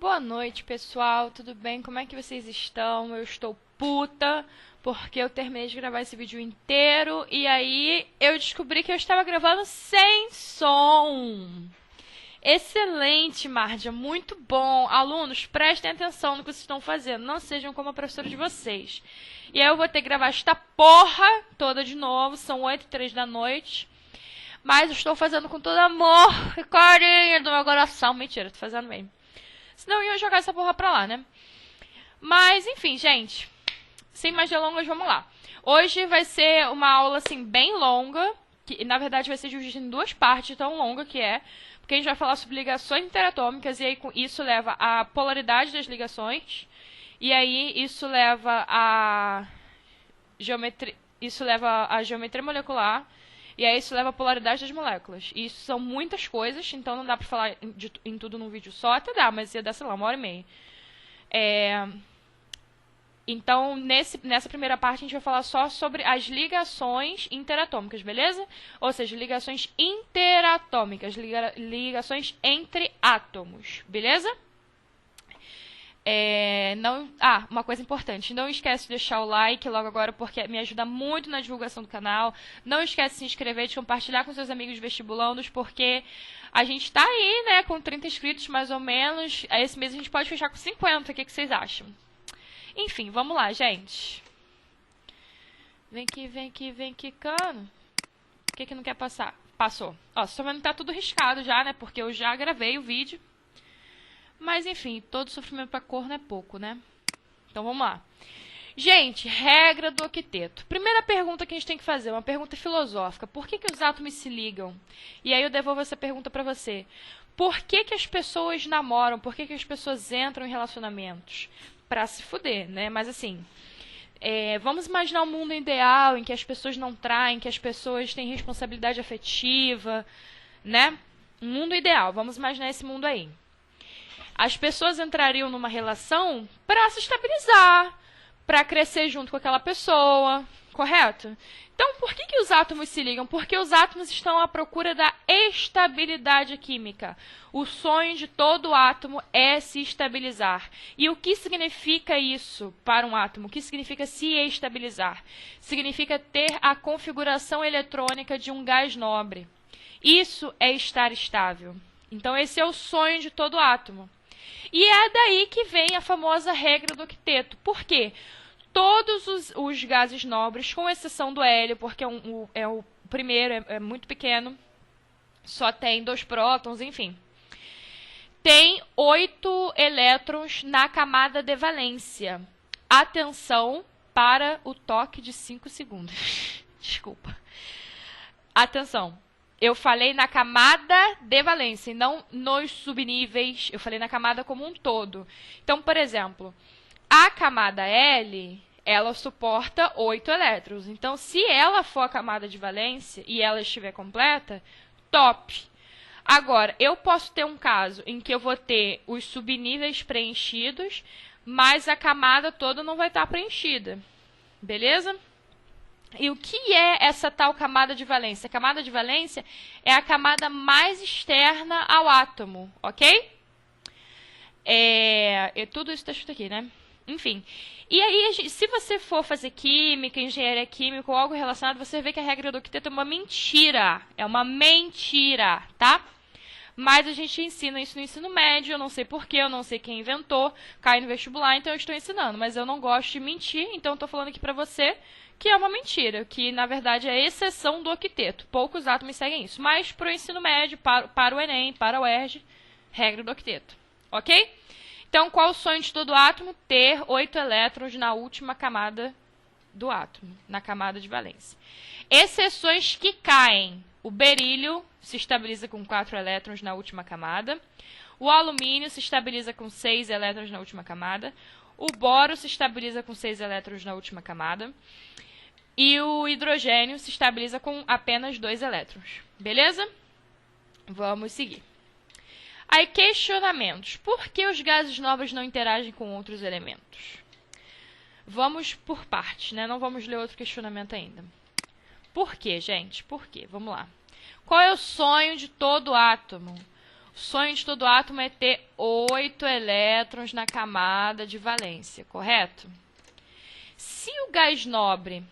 Boa noite, pessoal. Tudo bem? Como é que vocês estão? Eu estou puta porque eu terminei de gravar esse vídeo inteiro e aí eu descobri que eu estava gravando sem som. Excelente, Mardia, muito bom. Alunos, prestem atenção no que vocês estão fazendo, não sejam como a professora de vocês. E aí eu vou ter que gravar esta porra toda de novo, são 8h03 da noite. Mas eu estou fazendo com todo amor e carinho do meu coração. Mentira, tô fazendo mesmo. Senão eu ia jogar essa porra pra lá, né? Mas, enfim, gente. Sem mais delongas, vamos lá. Hoje vai ser uma aula, assim, bem longa. Que, na verdade, vai ser dividida em duas partes, tão longa que é. Porque a gente vai falar sobre ligações interatômicas. E aí, isso leva à polaridade das ligações. E aí, isso leva à geometria... Isso leva à geometria molecular. E aí isso leva à polaridade das moléculas. E isso são muitas coisas, então não dá pra falar em tudo num vídeo só. Até dá, mas ia dar, sei lá, 1h30. Então, nessa primeira parte, a gente vai falar só sobre as ligações interatômicas, beleza? Ou seja, ligações interatômicas, ligações entre átomos, beleza? Uma coisa importante, não esquece de deixar o like logo agora, porque me ajuda muito na divulgação do canal. Não esquece de se inscrever, de compartilhar com seus amigos vestibulandos, porque a gente tá aí, né, com 30 inscritos mais ou menos. Esse mês a gente pode fechar com 50, o que vocês acham? Enfim, vamos lá, gente. Vem aqui, cano. Por que não quer passar? Passou. Ó, vocês estão vendo que tá tudo riscado já, né, porque eu já gravei o vídeo. Mas, enfim, todo sofrimento para corno é pouco, né? Então, vamos lá. Gente, regra do octeto. Primeira pergunta que a gente tem que fazer, uma pergunta filosófica. Por que os átomos se ligam? E aí eu devolvo essa pergunta para você. Por que as pessoas namoram? Por que as pessoas entram em relacionamentos? Para se fuder, né? Mas, assim, vamos imaginar um mundo ideal em que as pessoas não traem, que as pessoas têm responsabilidade afetiva, né? Um mundo ideal. Vamos imaginar esse mundo aí. As pessoas entrariam numa relação para se estabilizar, para crescer junto com aquela pessoa, correto? Então, por que os átomos se ligam? Porque os átomos estão à procura da estabilidade química. O sonho de todo átomo é se estabilizar. E o que significa isso para um átomo? O que significa se estabilizar? Significa ter a configuração eletrônica de um gás nobre. Isso é estar estável. Então, esse é o sonho de todo átomo. E é daí que vem a famosa regra do octeto. Por quê? Todos os gases nobres, com exceção do hélio, porque o primeiro é muito pequeno, só tem 2 prótons, enfim. Tem 8 elétrons na camada de valência. Atenção para o toque de 5 segundos. Desculpa. Atenção. Eu falei na camada de valência e não nos subníveis. Eu falei na camada como um todo. Então, por exemplo, a camada L, ela suporta 8 elétrons. Então, se ela for a camada de valência e ela estiver completa, top. Agora, eu posso ter um caso em que eu vou ter os subníveis preenchidos, mas a camada toda não vai estar preenchida. Beleza? E o que é essa tal camada de valência? A camada de valência é a camada mais externa ao átomo, ok? Tudo isso está escrito aqui, né? Enfim. E aí, se você for fazer química, engenharia química ou algo relacionado, você vê que a regra do octeto é uma mentira. É uma mentira, tá? Mas a gente ensina isso no ensino médio, eu não sei porquê, eu não sei quem inventou, cai no vestibular, então eu estou ensinando. Mas eu não gosto de mentir, então eu estou falando aqui pra você que é uma mentira, que na verdade é a exceção do octeto. Poucos átomos seguem isso. Mas para o ensino médio, para o Enem, para o UERJ, regra do octeto. Ok? Então, qual o sonho de todo átomo? Ter 8 elétrons na última camada do átomo, na camada de valência. Exceções que caem. O berílio se estabiliza com 4 elétrons na última camada. O alumínio se estabiliza com 6 elétrons na última camada. O boro se estabiliza com 6 elétrons na última camada. E o hidrogênio se estabiliza com apenas 2 elétrons. Beleza? Vamos seguir. Aí, questionamentos. Por que os gases nobres não interagem com outros elementos? Vamos por partes, né? Não vamos ler outro questionamento ainda. Por quê, gente? Por quê? Vamos lá. Qual é o sonho de todo átomo? O sonho de todo átomo é ter 8 elétrons na camada de valência, correto? Se o gás nobre,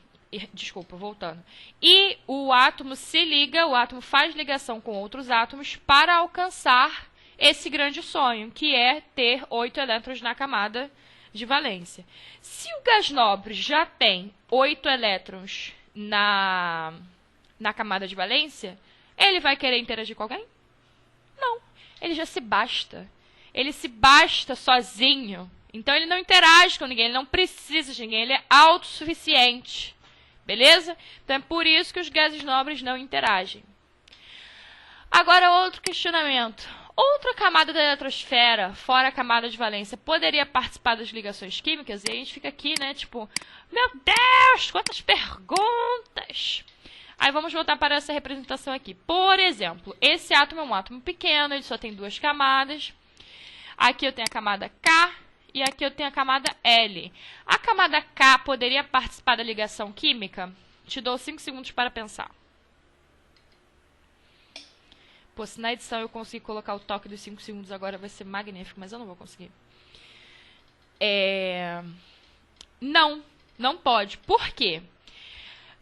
desculpa, voltando, e o átomo se liga, o átomo faz ligação com outros átomos para alcançar esse grande sonho, que é ter 8 elétrons na camada de valência. Se o gás nobre já tem 8 elétrons na camada de valência, ele vai querer interagir com alguém? Não. Ele já se basta. Ele se basta sozinho. Então ele não interage com ninguém, ele não precisa de ninguém, ele é autossuficiente. Beleza? Então é por isso que os gases nobres não interagem. Agora outro questionamento. Outra camada da eletrosfera, fora a camada de valência, poderia participar das ligações químicas? E aí a gente fica aqui, né, tipo, meu Deus, quantas perguntas! Aí vamos voltar para essa representação aqui. Por exemplo, esse átomo é um átomo pequeno, ele só tem 2 camadas. Aqui eu tenho a camada K e aqui eu tenho a camada L. A camada K poderia participar da ligação química? Te dou 5 segundos para pensar. Pô, se na edição eu conseguir colocar o toque dos 5 segundos agora vai ser magnífico, mas eu não vou conseguir. Não pode. Por quê?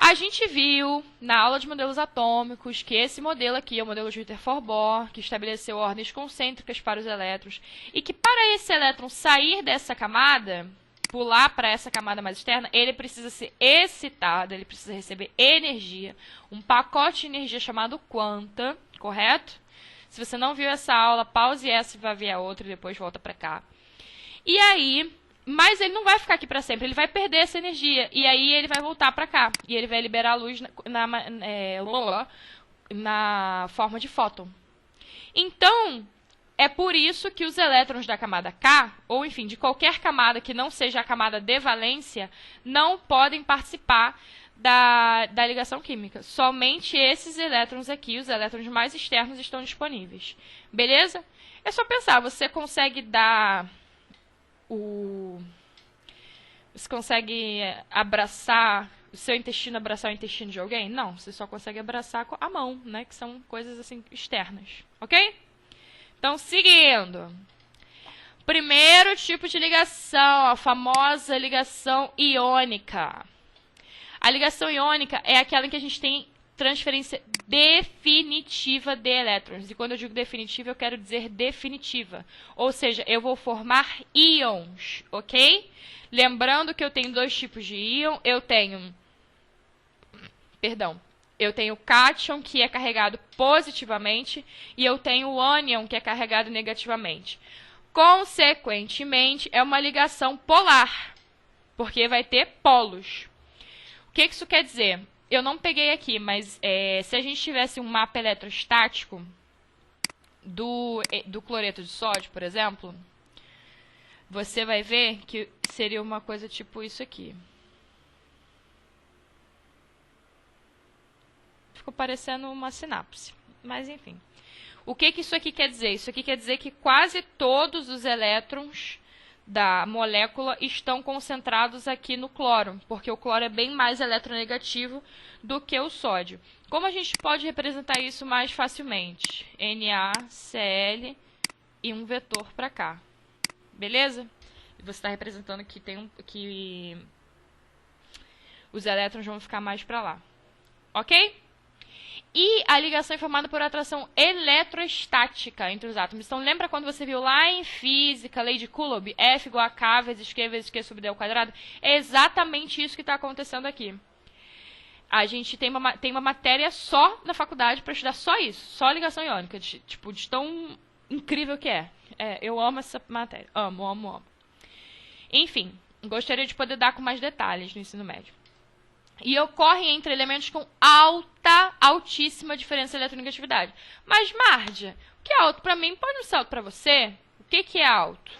A gente viu na aula de modelos atômicos que esse modelo aqui é o modelo de Rutherford Bohr, que estabeleceu ordens concêntricas para os elétrons, e que para esse elétron sair dessa camada, pular para essa camada mais externa, ele precisa ser excitado, ele precisa receber energia, um pacote de energia chamado quanta, correto? Se você não viu essa aula, pause essa e vai ver a outra e depois volta para cá. E aí, mas ele não vai ficar aqui para sempre, ele vai perder essa energia. E aí ele vai voltar para cá. E ele vai liberar a luz na forma de fóton. Então, é por isso que os elétrons da camada K, ou enfim, de qualquer camada que não seja a camada de valência, não podem participar da ligação química. Somente esses elétrons aqui, os elétrons mais externos, estão disponíveis. Beleza? É só pensar, você consegue dar Você consegue abraçar o seu intestino, abraçar o intestino de alguém? Não, você só consegue abraçar com a mão, né? Que são coisas assim externas, ok? Então, seguindo. Primeiro tipo de ligação, a famosa ligação iônica. A ligação iônica é aquela em que a gente tem transferência definitiva de elétrons. E quando eu digo definitiva, eu quero dizer definitiva. Ou seja, eu vou formar íons, ok? Lembrando que eu tenho 2 tipos de íon. Eu tenho cátion, que é carregado positivamente, e eu tenho o ânion, que é carregado negativamente. Consequentemente, é uma ligação polar, porque vai ter polos. O que isso quer dizer? Eu não peguei aqui, mas se a gente tivesse um mapa eletrostático do cloreto de sódio, por exemplo, você vai ver que seria uma coisa tipo isso aqui. Ficou parecendo uma sinapse, mas enfim. O que isso aqui quer dizer? Isso aqui quer dizer que quase todos os elétrons da molécula estão concentrados aqui no cloro, porque o cloro é bem mais eletronegativo do que o sódio. Como a gente pode representar isso mais facilmente? NaCl e um vetor para cá. Beleza? E você está representando que os elétrons vão ficar mais para lá. Ok? E a ligação é formada por atração eletrostática entre os átomos. Então, lembra quando você viu lá em física, lei de Coulomb, F igual a K vezes Q sobre D ao quadrado? É exatamente isso que está acontecendo aqui. A gente tem uma matéria só na faculdade para estudar só isso, só ligação iônica, de tão incrível que é. Eu amo essa matéria, amo. Enfim, gostaria de poder dar com mais detalhes no ensino médio. E ocorre entre elementos com altíssima diferença de eletronegatividade. Mas, Márdia, o que é alto para mim pode não ser alto para você? O que é alto?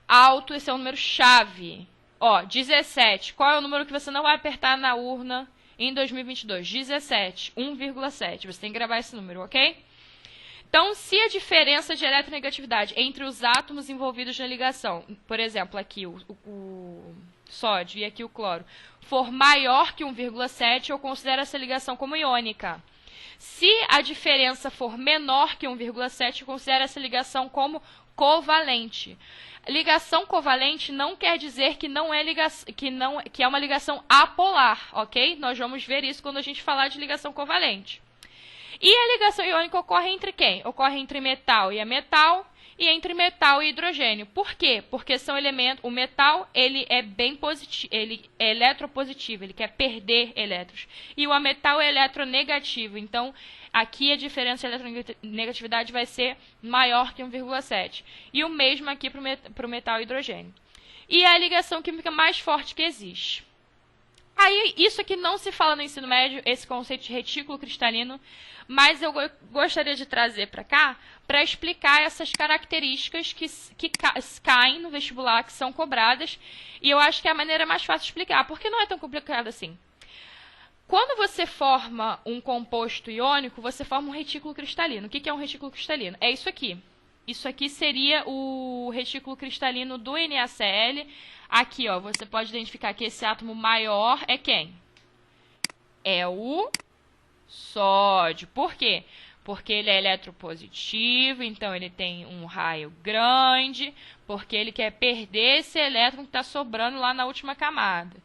Alto, esse é um número chave. Ó, 17. Qual é o número que você não vai apertar na urna em 2022? 17, 1,7. Você tem que gravar esse número, ok? Então, se a diferença de eletronegatividade entre os átomos envolvidos na ligação, por exemplo, aqui o sódio e aqui o cloro, for maior que 1,7, eu considero essa ligação como iônica. Se a diferença for menor que 1,7, considera essa ligação como covalente. Ligação covalente não quer dizer que que é uma ligação apolar, ok? Nós vamos ver isso quando a gente falar de ligação covalente. E a ligação iônica ocorre entre quem? Ocorre entre metal e metal e entre metal e hidrogênio. Por quê? Porque são elementos. O metal ele é bem positivo, ele é eletropositivo, ele quer perder elétrons. E o ametal é eletronegativo. Então, aqui a diferença de eletronegatividade vai ser maior que 1,7. E o mesmo aqui para o metal e hidrogênio. E é a ligação química mais forte que existe. Aí, isso aqui não se fala no ensino médio, esse conceito de retículo cristalino, mas eu gostaria de trazer para cá para explicar essas características que caem no vestibular, que são cobradas, e eu acho que é a maneira mais fácil de explicar, porque não é tão complicado assim. Quando você forma um composto iônico, você forma um retículo cristalino. O que é um retículo cristalino? É isso aqui. Isso aqui seria o retículo cristalino do NaCl. Aqui, ó, você pode identificar que esse átomo maior é quem? É o sódio. Por quê? Porque ele é eletropositivo, então ele tem um raio grande, porque ele quer perder esse elétron que está sobrando lá na última camada.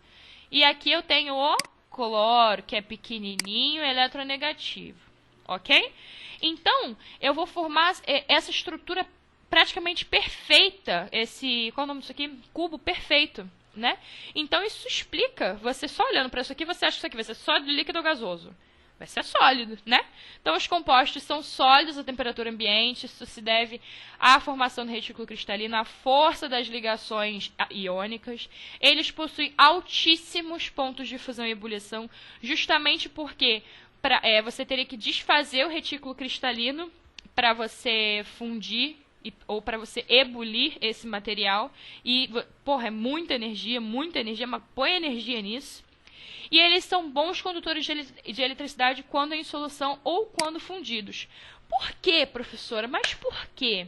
E aqui eu tenho o cloro, que é pequenininho, eletronegativo. Ok? Então, eu vou formar essa estrutura praticamente perfeita, qual é o nome disso aqui? Cubo perfeito, né? Então, isso explica, você só olhando para isso aqui, você acha que isso aqui vai ser sólido, líquido ou gasoso? Vai ser sólido, né? Então, os compostos são sólidos à temperatura ambiente, isso se deve à formação do retículo cristalino, à força das ligações iônicas. Eles possuem altíssimos pontos de fusão e ebulição, justamente porque você teria que desfazer o retículo cristalino para você fundir ou para você ebulir esse material. E, porra, é muita energia, mas põe energia nisso. E eles são bons condutores de eletricidade quando em solução ou quando fundidos. Por quê, professora? Mas por quê?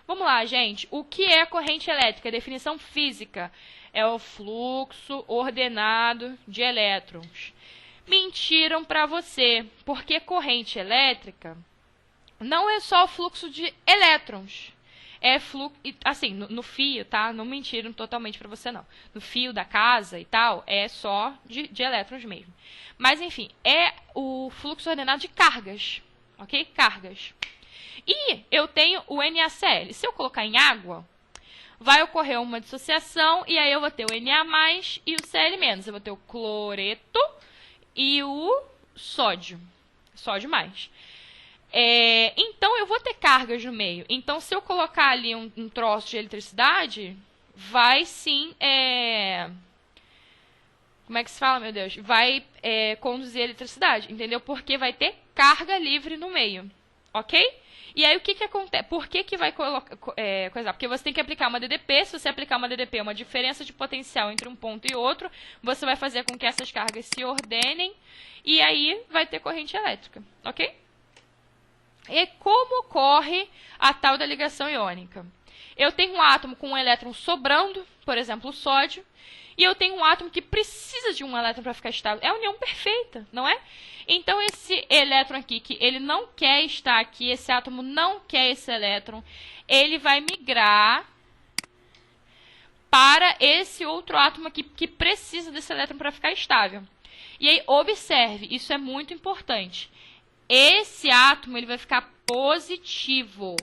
Vamos lá, gente. O que é corrente elétrica? A definição física é o fluxo ordenado de elétrons. Mentiram para você, porque corrente elétrica não é só o fluxo de elétrons. É fluxo, assim, no fio, tá? Não mentiram totalmente para você, não. No fio da casa e tal, é só de elétrons mesmo. Mas, enfim, é o fluxo ordenado de cargas, ok? Cargas. E eu tenho o NaCl. Se eu colocar em água, vai ocorrer uma dissociação e aí eu vou ter o Na+, e o Cl-. Eu vou ter o cloreto e o sódio. Sódio mais. Então, eu vou ter cargas no meio. Então, se eu colocar ali um troço de eletricidade, vai sim... Como é que se fala, meu Deus? Vai conduzir eletricidade, entendeu? Porque vai ter carga livre no meio, ok? E aí, o que acontece? Por que vai colocar... Porque você tem que aplicar uma DDP. Se você aplicar uma DDP, uma diferença de potencial entre um ponto e outro, você vai fazer com que essas cargas se ordenem e aí vai ter corrente elétrica, ok? E como ocorre a tal da ligação iônica? Eu tenho um átomo com um elétron sobrando, por exemplo, o sódio, e eu tenho um átomo que precisa de um elétron para ficar estável. É a união perfeita, não é? Então, esse elétron aqui, que ele não quer estar aqui, esse átomo não quer esse elétron, ele vai migrar para esse outro átomo aqui que precisa desse elétron para ficar estável. E aí, observe, isso é muito importante. Esse átomo ele vai ficar positivo.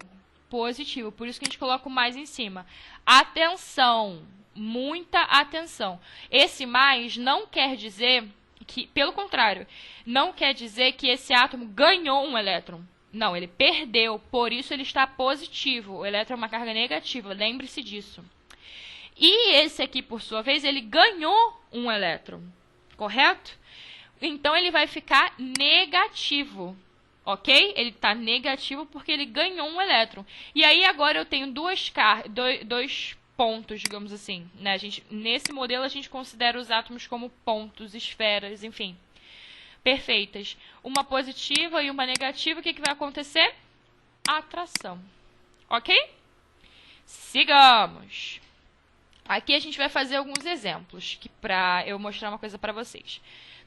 Positivo, por isso que a gente coloca o mais em cima. Atenção, muita atenção. Esse mais não quer dizer que, pelo contrário, não quer dizer que esse átomo ganhou um elétron. Não, ele perdeu, por isso ele está positivo. O elétron é uma carga negativa, lembre-se disso. E esse aqui, por sua vez, ele ganhou um elétron, correto? Então, ele vai ficar negativo, ok? Ele está negativo porque ele ganhou um elétron. E aí, agora eu tenho dois pontos, digamos assim. Né? Nesse modelo, a gente considera os átomos como pontos, esferas, enfim. Perfeitas. Uma positiva e uma negativa, o que vai acontecer? Atração. Ok? Sigamos. Aqui a gente vai fazer alguns exemplos para eu mostrar uma coisa para vocês.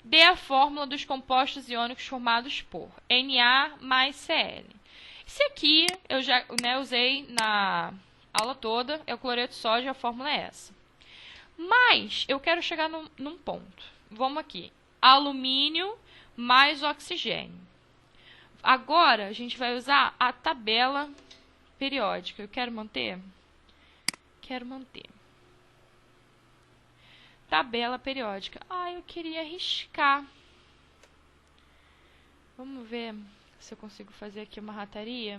dê a fórmula dos compostos iônicos formados por Na mais Cl. Esse aqui eu já usei na aula toda, é o cloreto de sódio, a fórmula é essa. Mas eu quero chegar num ponto. Vamos aqui. Alumínio mais oxigênio. Agora, a gente vai usar a tabela periódica. Eu quero manter? Quero manter. Tabela periódica. Eu queria riscar. Vamos ver se eu consigo fazer aqui uma rataria.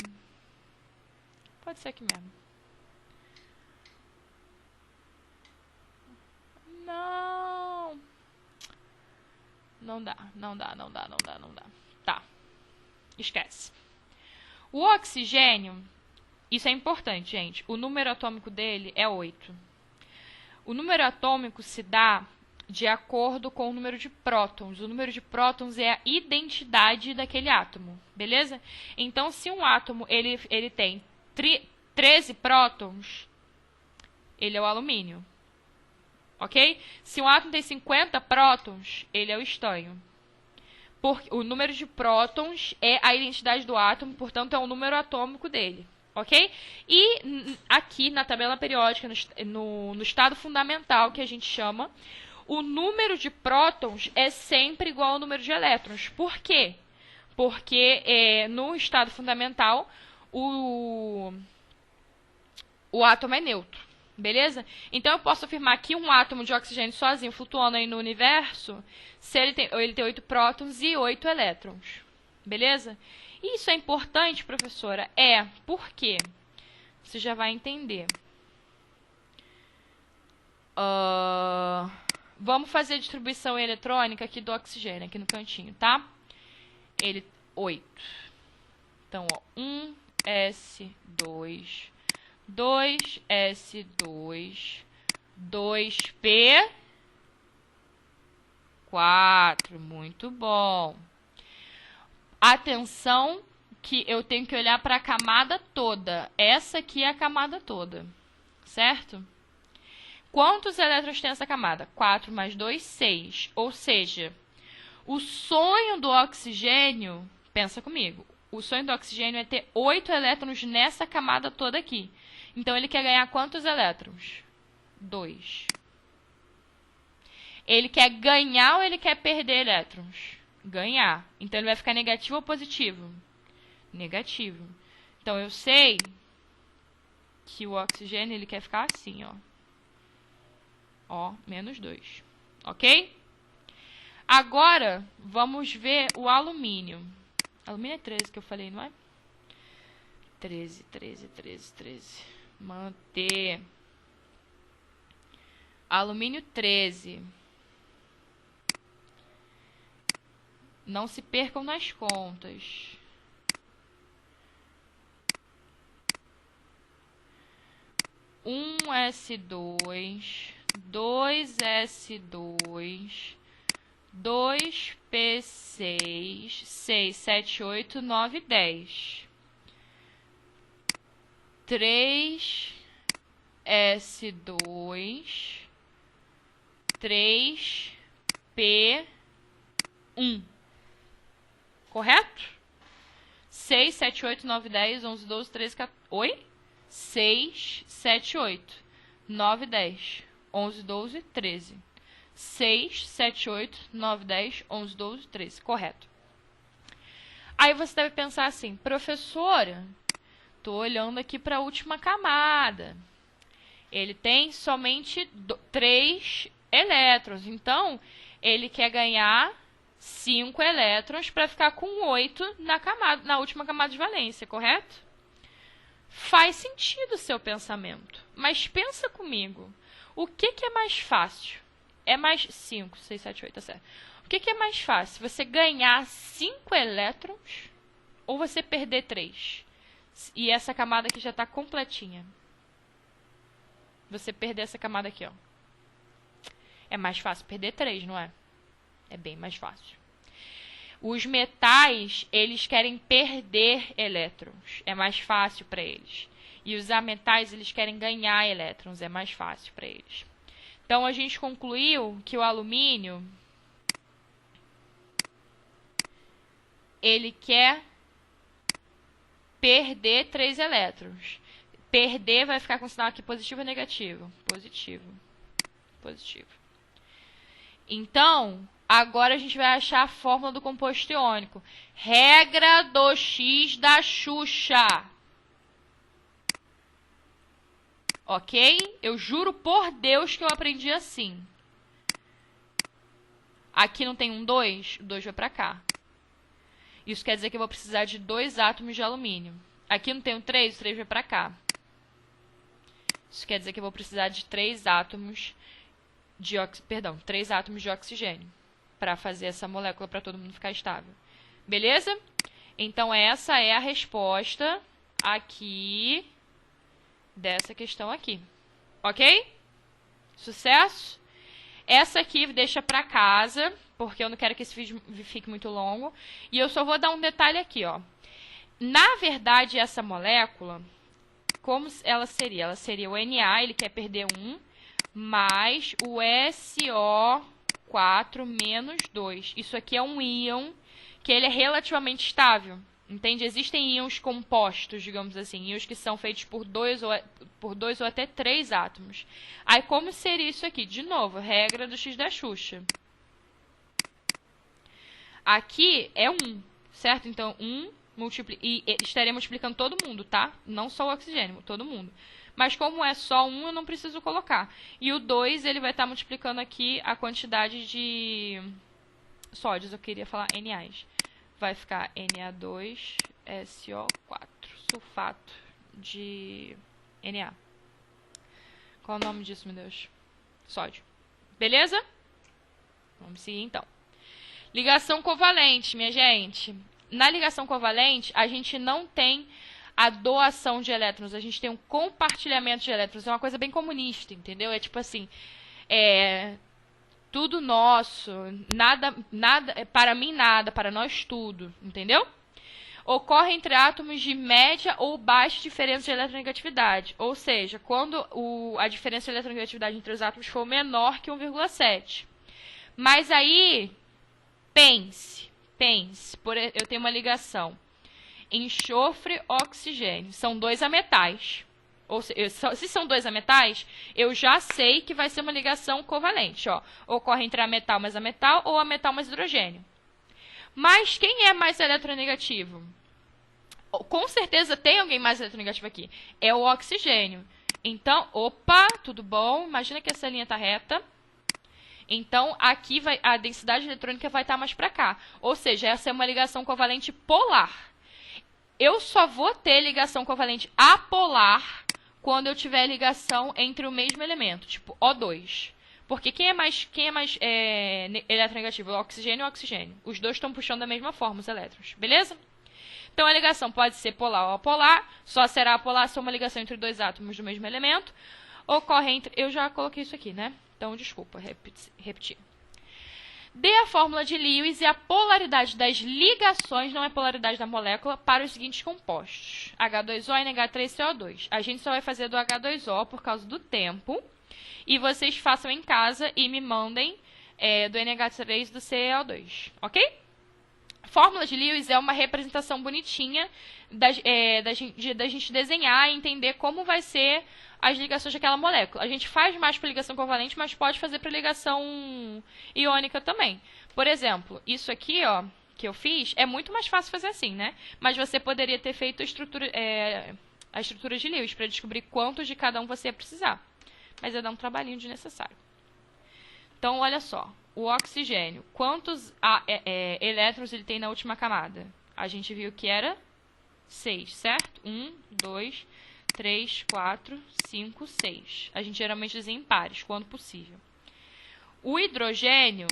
Pode ser aqui mesmo. Não. Não dá. Tá. Esquece. O oxigênio, isso é importante, gente. O número atômico dele é 8. O número atômico se dá de acordo com o número de prótons. O número de prótons é a identidade daquele átomo, beleza? Então, se um átomo ele tem 13 prótons, ele é o alumínio. Ok? Se um átomo tem 50 prótons, ele é o estônio. O número de prótons é a identidade do átomo, portanto, é o número atômico dele. Ok? E aqui na tabela periódica, no estado fundamental, que a gente chama, o número de prótons é sempre igual ao número de elétrons. Por quê? Porque no estado fundamental, o átomo é neutro. Beleza? Então, eu posso afirmar que um átomo de oxigênio sozinho, flutuando aí no universo, se ele tem 8 prótons e 8 elétrons. Beleza? Isso é importante, professora? Por quê? Você já vai entender. Vamos fazer a distribuição eletrônica aqui do oxigênio, aqui no cantinho, tá? 8. Então, 1s2... 2s2, 2p4. Muito bom. Atenção que eu tenho que olhar para a camada toda. Essa aqui é a camada toda, certo? Quantos elétrons tem essa camada? 4 mais 2, 6. Ou seja, o sonho do oxigênio, pensa comigo, o sonho do oxigênio é ter 8 elétrons nessa camada toda aqui. Então, ele quer ganhar quantos elétrons? 2. Ele quer ganhar ou ele quer perder elétrons? Ganhar. Então, ele vai ficar negativo ou positivo? Negativo. Então, eu sei que o oxigênio ele quer ficar assim, ó. Menos 2. Ok? Agora, vamos ver o alumínio. Alumínio é 13 que eu falei, não é? 13. Manter. Alumínio 13. Não se percam nas contas. S2, 2S2, 2P6, 6, 7, 8, 9, 10. 3S2, 3P1. Correto? 6, 7, 8, 9, 10, 11, 12, 13, 14... Oi? 6, 7, 8, 9, 10, 11, 12, 13. 6, 7, 8, 9, 10, 11, 12, 13. Correto. Aí você deve pensar assim, professora, estou olhando aqui para a última camada. Ele tem somente 3 elétrons. Então, ele quer ganhar 5 elétrons para ficar com 8 na última camada de valência, correto? Faz sentido o seu pensamento. Mas pensa comigo. O que é mais fácil? É mais 5, 6, 7, 8, tá certo. O que é mais fácil? Você ganhar 5 elétrons ou você perder 3? E essa camada aqui já está completinha. Você perder essa camada aqui, ó. É mais fácil perder 3, não é? É bem mais fácil. Os metais, eles querem perder elétrons. É mais fácil para eles. E os ametais, eles querem ganhar elétrons. É mais fácil para eles. Então, a gente concluiu que o alumínio ele quer perder 3 elétrons. Perder vai ficar com sinal aqui positivo ou negativo? Positivo. Positivo. Então, agora a gente vai achar a fórmula do composto iônico. Regra do X da Xuxa. Ok? Eu juro por Deus que eu aprendi assim. Aqui não tem um 2? O 2 vai para cá. Isso quer dizer que eu vou precisar de 2 átomos de alumínio. Aqui não tem um 3? O 3 vai para cá. Isso quer dizer que eu vou precisar de 3 átomos de 3 átomos de oxigênio para fazer essa molécula para todo mundo ficar estável. Beleza? Então essa é a resposta aqui dessa questão aqui. OK? Sucesso? Essa aqui deixa para casa, porque eu não quero que esse vídeo fique muito longo. E eu só vou dar um detalhe aqui, ó. Na verdade, essa molécula, como ela seria? Ela seria o Na, ele quer perder 1, mais o SO4 menos 2. Isso aqui é um íon que ele é relativamente estável. Entende? Existem íons compostos, digamos assim, íons que são feitos por dois ou até 3 átomos. Aí, como seria isso aqui? De novo, regra do X da Xuxa. Aqui é 1, certo? Então, 1 e estaria multiplicando todo mundo, tá? Não só o oxigênio, todo mundo. Mas como é só 1, eu não preciso colocar. E o 2, ele vai estar multiplicando aqui a quantidade de sódios, eu queria falar NAs. Vai ficar Na2SO4, sulfato de Na. Qual é o nome disso, meu Deus? Sódio. Beleza? Vamos seguir, então. Ligação covalente, minha gente. Na ligação covalente, a gente não tem a doação de elétrons, a gente tem um compartilhamento de elétrons. É uma coisa bem comunista, entendeu? É tipo assim, tudo nosso, nada, para mim nada, para nós tudo, entendeu? Ocorre entre átomos de média ou baixa diferença de eletronegatividade. Ou seja, quando a diferença de eletronegatividade entre os átomos for menor que 1,7. Mas aí, pense, eu tenho uma ligação. Enxofre-oxigênio. São 2 ametais. Ou se são 2 ametais, eu já sei que vai ser uma ligação covalente. Ó. Ocorre entre ametal mais ametal ou ametal mais hidrogênio. Mas quem é mais eletronegativo? Com certeza tem alguém mais eletronegativo aqui. É o oxigênio. Então, opa, tudo bom? Imagina que essa linha está reta. Então, aqui a densidade eletrônica vai estar mais para cá. Ou seja, essa é uma ligação covalente polar. Eu só vou ter ligação covalente apolar quando eu tiver ligação entre o mesmo elemento, tipo O2. Porque quem é mais eletronegativo? O oxigênio e o oxigênio. Os dois estão puxando da mesma forma os elétrons, beleza? Então, a ligação pode ser polar ou apolar. Só será apolar se é uma ligação entre 2 átomos do mesmo elemento. Ocorre entre... Eu já coloquei isso aqui, né? Então, desculpa, repetir. Dê a fórmula de Lewis e a polaridade das ligações, não é polaridade da molécula, para os seguintes compostos. H2O, NH3CO2. A gente só vai fazer do H2O por causa do tempo. E vocês façam em casa e me mandem do NH3 e do CO2. Ok? Fórmula de Lewis é uma representação bonitinha da gente desenhar e entender como vai ser as ligações daquela molécula. A gente faz mais para ligação covalente, mas pode fazer para ligação iônica também. Por exemplo, isso aqui, ó, que eu fiz, é muito mais fácil fazer assim, né? Mas você poderia ter feito a estrutura de Lewis para descobrir quantos de cada um você ia precisar. Mas ia dar um trabalhinho desnecessário. Então, olha só. O oxigênio, quantos elétrons ele tem na última camada? A gente viu que era 6, certo? 1, 2, 3, 4, 5, 6. A gente geralmente desenha em pares, quando possível. O hidrogênio,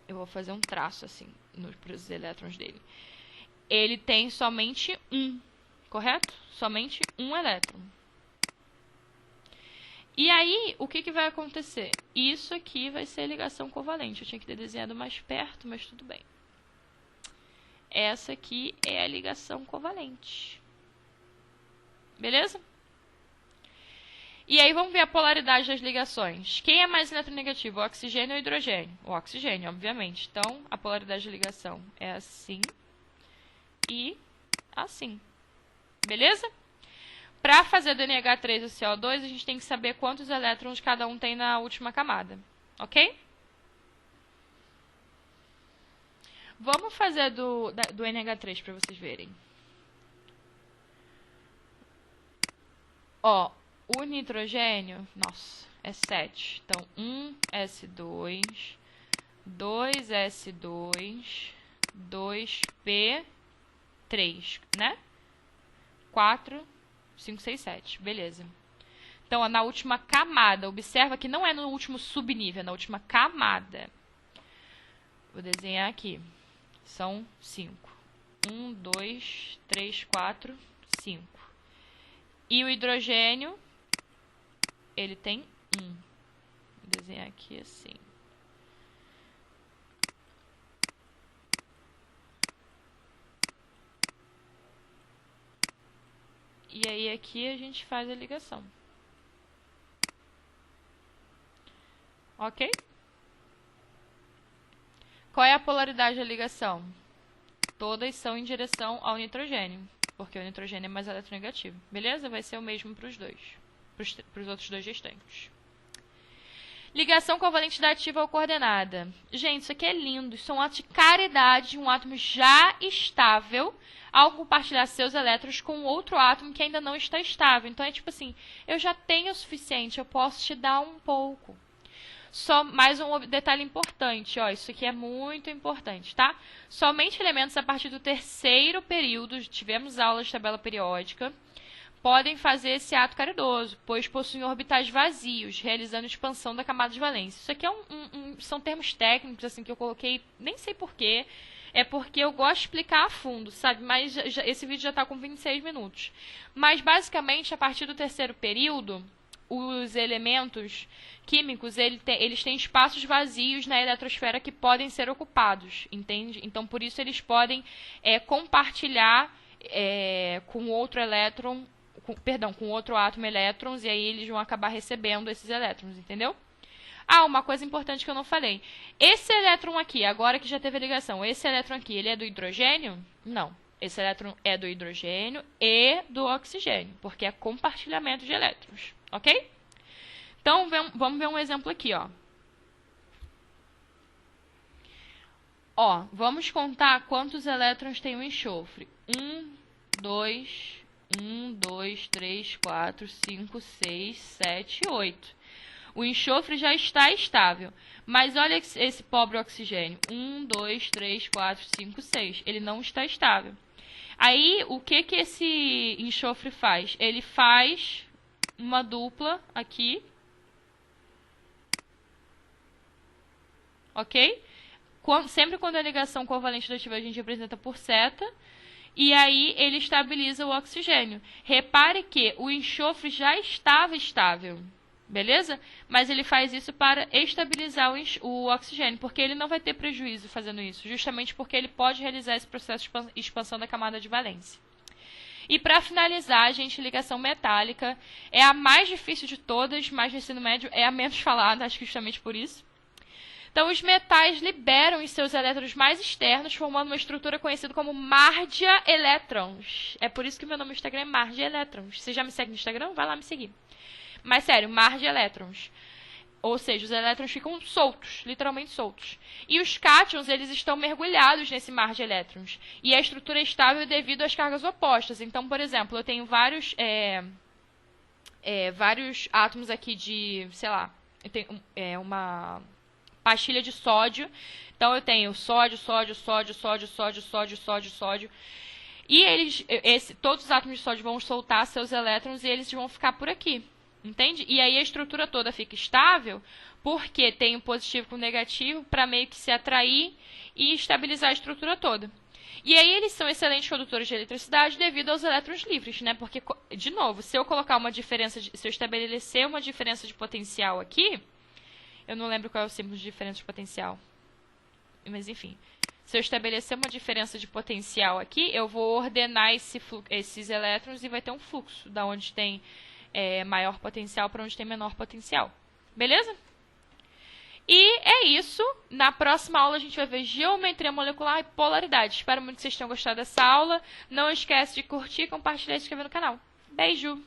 eu vou fazer um traço assim para os elétrons dele. Ele tem somente 1, correto? Somente 1 elétron. E aí, o que vai acontecer? Isso aqui vai ser ligação covalente. Eu tinha que ter desenhado mais perto, mas tudo bem. Essa aqui é a ligação covalente. Beleza? E aí vamos ver a polaridade das ligações. Quem é mais eletronegativo, o oxigênio ou o hidrogênio? O oxigênio, obviamente. Então, a polaridade de ligação é assim e assim. Beleza? Para fazer do NH3 e o CO2, a gente tem que saber quantos elétrons cada um tem na última camada. Ok? Vamos fazer do NH3 para vocês verem. Ó, o nitrogênio, nossa, é 7. Então, 1S2, 2S2, 2P3, né? 4, 5, 6, 7. Beleza. Então, ó, na última camada, observa que não é no último subnível, é na última camada. Vou desenhar aqui. São 5. 1, 2, 3, 4, 5. E o hidrogênio, ele tem 1. Vou desenhar aqui assim. E aí aqui a gente faz a ligação. Ok? Qual é a polaridade da ligação? Todas são em direção ao nitrogênio, porque o nitrogênio é mais eletronegativo. Beleza? Vai ser o mesmo para os dois, para os outros dois restantes. Ligação covalente da ativa ou coordenada. Gente, isso aqui é lindo. Isso é um ato de caridade de um átomo já estável ao compartilhar seus elétrons com outro átomo que ainda não está estável. Então, é tipo assim, eu já tenho o suficiente, eu posso te dar um pouco. Só mais um detalhe importante, ó, isso aqui é muito importante, tá? Somente elementos a partir do terceiro período, tivemos aulas de tabela periódica, podem fazer esse ato caridoso, pois possuem orbitais vazios, realizando expansão da camada de valência. Isso aqui são termos técnicos assim que eu coloquei, nem sei porquê, é porque eu gosto de explicar a fundo, sabe? Mas esse vídeo já está com 26 minutos. Mas, basicamente, a partir do terceiro período, os elementos químicos, eles têm espaços vazios na eletrosfera que podem ser ocupados, entende? Então, por isso, eles podem compartilhar com outro elétron, com outro átomo elétrons, e aí eles vão acabar recebendo esses elétrons, entendeu? Ah, uma coisa importante que eu não falei. Esse elétron aqui, agora que já teve a ligação, esse elétron aqui, ele é do hidrogênio? Não. Esse elétron é do hidrogênio e do oxigênio, porque é compartilhamento de elétrons, ok? Então, vamos ver um exemplo aqui, ó. Ó, vamos contar quantos elétrons tem o enxofre. 1, 2, 3, 4, 5, 6, 7, 8. O enxofre já está estável. Mas olha esse pobre oxigênio. 1, 2, 3, 4, 5, 6. Ele não está estável. Aí, o que esse enxofre faz? Ele faz uma dupla aqui. Ok? Sempre quando a ligação covalente dativa a gente representa por seta. E aí, ele estabiliza o oxigênio. Repare que o enxofre já estava estável. Beleza? Mas ele faz isso para estabilizar o oxigênio, porque ele não vai ter prejuízo fazendo isso, justamente porque ele pode realizar esse processo de expansão da camada de valência. E para finalizar, gente, ligação metálica é a mais difícil de todas, mas no ensino médio é a menos falada, acho que justamente por isso. Então, os metais liberam os seus elétrons mais externos, formando uma estrutura conhecida como mar de elétrons. É por isso que o meu nome no Instagram é mar de elétrons. Você já me segue no Instagram? Vai lá me seguir. Mas, sério, mar de elétrons. Ou seja, os elétrons ficam soltos, literalmente soltos. E os cátions, eles estão mergulhados nesse mar de elétrons. E a estrutura é estável devido às cargas opostas. Então, por exemplo, eu tenho vários átomos aqui de, sei lá, eu tenho uma pastilha de sódio. Então, eu tenho sódio, sódio, sódio, sódio, sódio, sódio, sódio, sódio. E todos os átomos de sódio vão soltar seus elétrons e eles vão ficar por aqui. Entende? E aí a estrutura toda fica estável porque tem o positivo com o negativo para meio que se atrair e estabilizar a estrutura toda. E aí eles são excelentes condutores de eletricidade devido aos elétrons livres, né? Porque, de novo, se eu colocar uma diferença, se eu estabelecer uma diferença de potencial aqui, eu não lembro qual é o símbolo de diferença de potencial, mas enfim, se eu estabelecer uma diferença de potencial aqui, eu vou ordenar esses elétrons e vai ter um fluxo da onde tem maior potencial para onde tem menor potencial. Beleza? E é isso. Na próxima aula a gente vai ver geometria molecular e polaridade. Espero muito que vocês tenham gostado dessa aula. Não esquece de curtir, compartilhar e se inscrever no canal. Beijo!